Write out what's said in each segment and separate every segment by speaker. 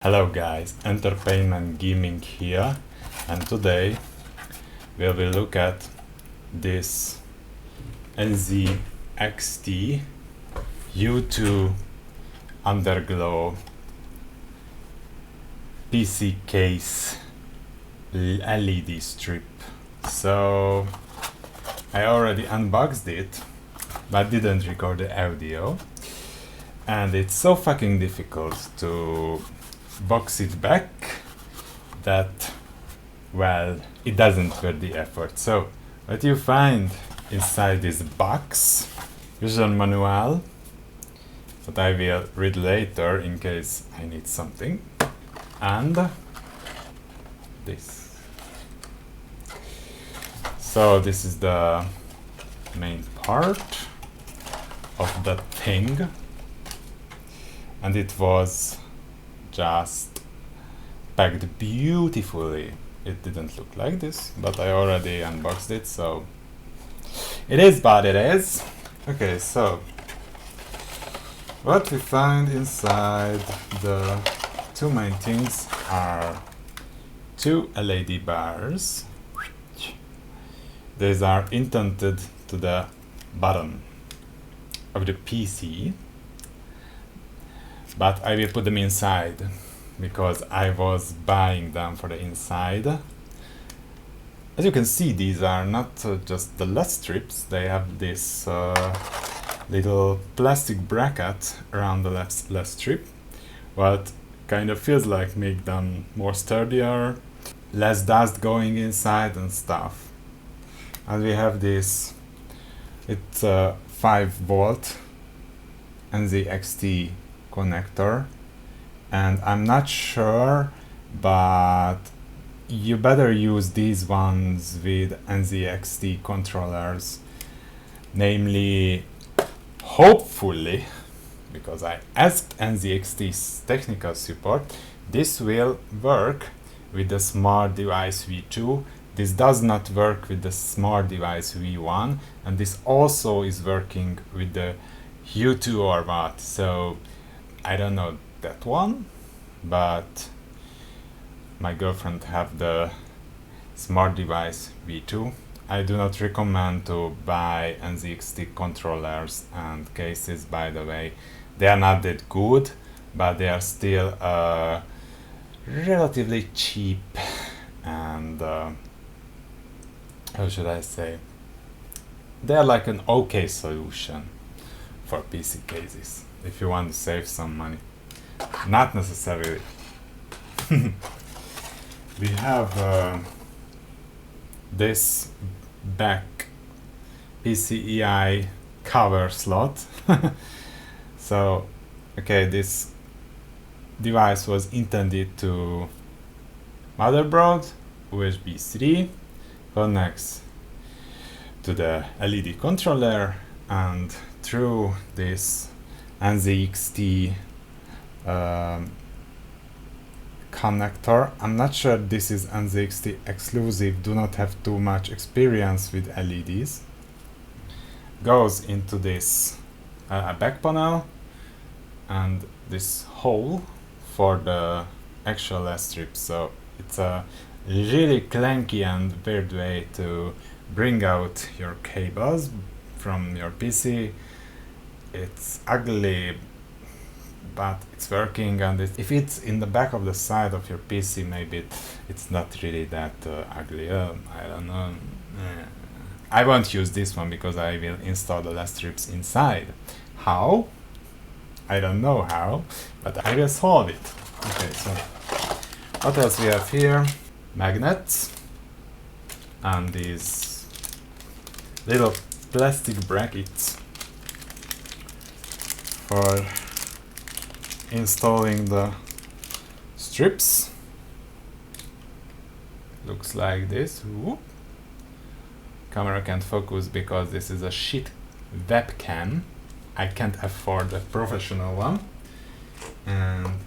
Speaker 1: Hello guys, Entertainment Gaming here, and today we will look at this NZXT HUE Underglow PC case LED strip. So I already unboxed it, but didn't record the audio, and it's so fucking difficult to box it back that, well, it doesn't worth the effort. So what you find inside this box, user manual that I will read later in case I need something, and this. So this is the main part of the thing, and it was just packed beautifully. It didn't look like this, but I already unboxed it, so it is what it is. Okay, so what we find inside, the two main things are two LED bars. These are indented to the bottom of the PC, but I will put them inside because I was buying them for the inside. As you can see, these are not just the LED strips, they have this little plastic bracket around the LED strip, what kind of feels like make them more sturdier, less dust going inside and stuff. And we have this, it's a 5-volt NZXT connector, and I'm not sure, but you better use these ones with NZXT controllers, namely, hopefully, because I asked NZXT's technical support, this will work with the Smart Device V2. This does not work with the Smart Device V1, and this also is working with the HUE 2 or what, so I don't know that one, but my girlfriend have the Smart Device V2. I do not recommend to buy NZXT controllers and cases, by the way. They are not that good, but they are still relatively cheap and how should I say? They are like an okay solution for PC cases if you want to save some money. Not necessarily. We have this back PCI cover slot. So, okay, this device was intended to motherboard, USB 3, connects to the LED controller, and through this NZXT connector. I'm not sure this is NZXT exclusive, do not have too much experience with LEDs. Goes into this back panel and this hole for the actual LED strip. So it's a really clanky and weird way to bring out your cables from your PC. It's ugly, but it's working, and if it's in the back of the side of your PC, maybe it's not really that ugly. I don't know. I won't use this one because I will install the LED strips inside. How? I don't know how, but I will solve it. Okay, so what else we have here? Magnets and these little plastic brackets for installing the strips. Looks like this. Whoop. Camera can't focus because this is a shit webcam. I can't afford a professional one. And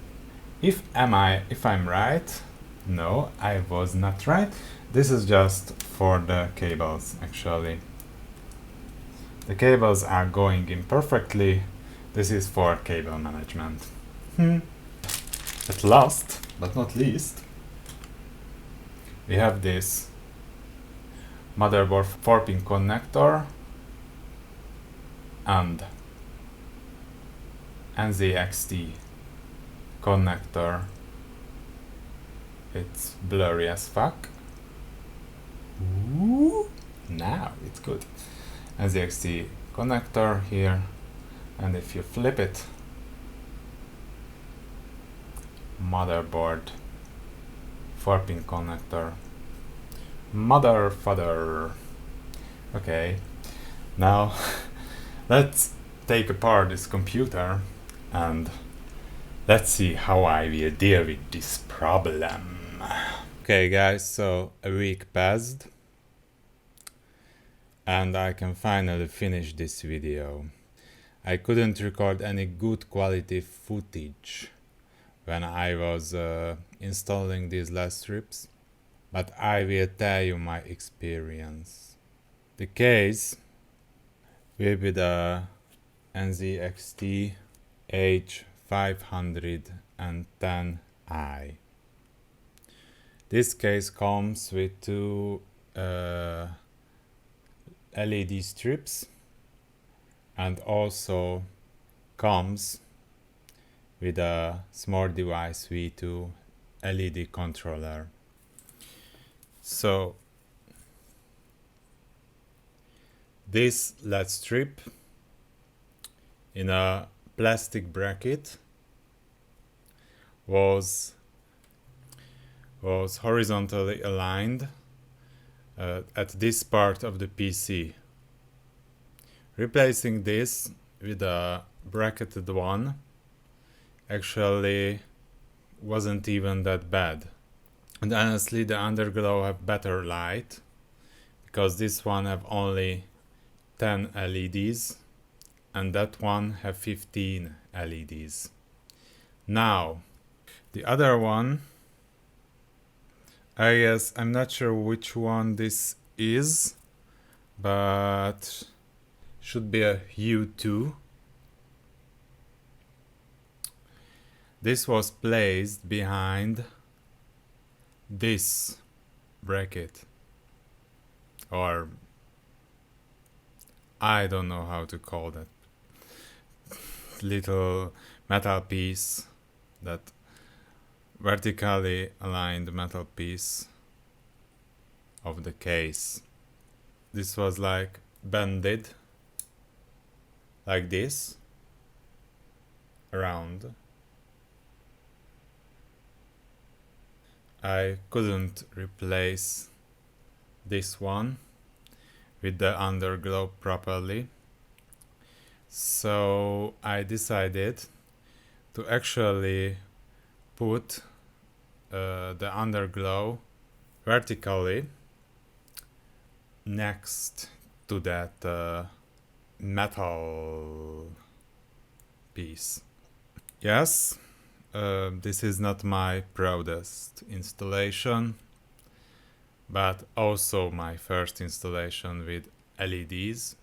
Speaker 1: if I'm right, no, I was not right. This is just for the cables, actually. The cables are going in perfectly. This is for cable management. At last, but not least, we have this motherboard 4-pin connector and NZXT connector. It's blurry as fuck. Ooh, now it's good. NZXT connector here, and if you flip it, motherboard 4-pin connector. Mother father. Okay, now let's take apart this computer and let's see how I will deal with this problem. Okay guys, so a week passed and I can finally finish this video. I couldn't record any good quality footage when I was installing these last strips, but I will tell you my experience. The case will be the NZXT H510i. This case comes with two LED strips and also comes with a Smart Device V2 LED controller. So this LED strip in a plastic bracket was horizontally aligned at this part of the PC. Replacing this with a bracketed one actually wasn't even that bad. And honestly, the Underglow have better light because this one have only 10 LEDs and that one have 15 LEDs. Now, the other one, I guess I'm not sure which one this is, but should be a HUE 2. This was placed behind this bracket, or I don't know how to call that little metal piece, that vertically aligned metal piece of the case. This was like bended like this around. I couldn't replace this one with the Underglow properly, so I decided to actually put the Underglow vertically next to that metal piece. Yes, this is not my proudest installation, but also my first installation with LEDs,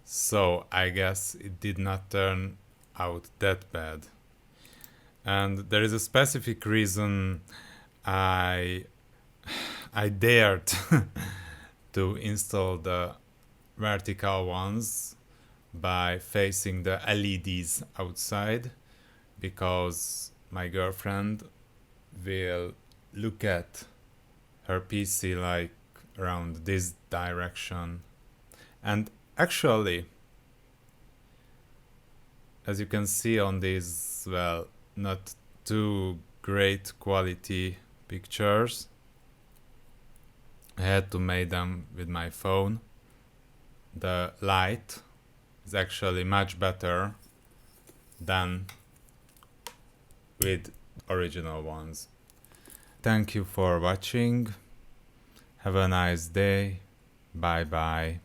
Speaker 1: so I guess it did not turn out that bad. And there is a specific reason I dared to install the vertical ones by facing the LEDs outside, because my girlfriend will look at her PC like around this direction. And actually, as you can see on these, well, not too great quality pictures, I had to make them with my phone. The light is actually much better than with original ones. Thank you for watching. Have a nice day. Bye bye.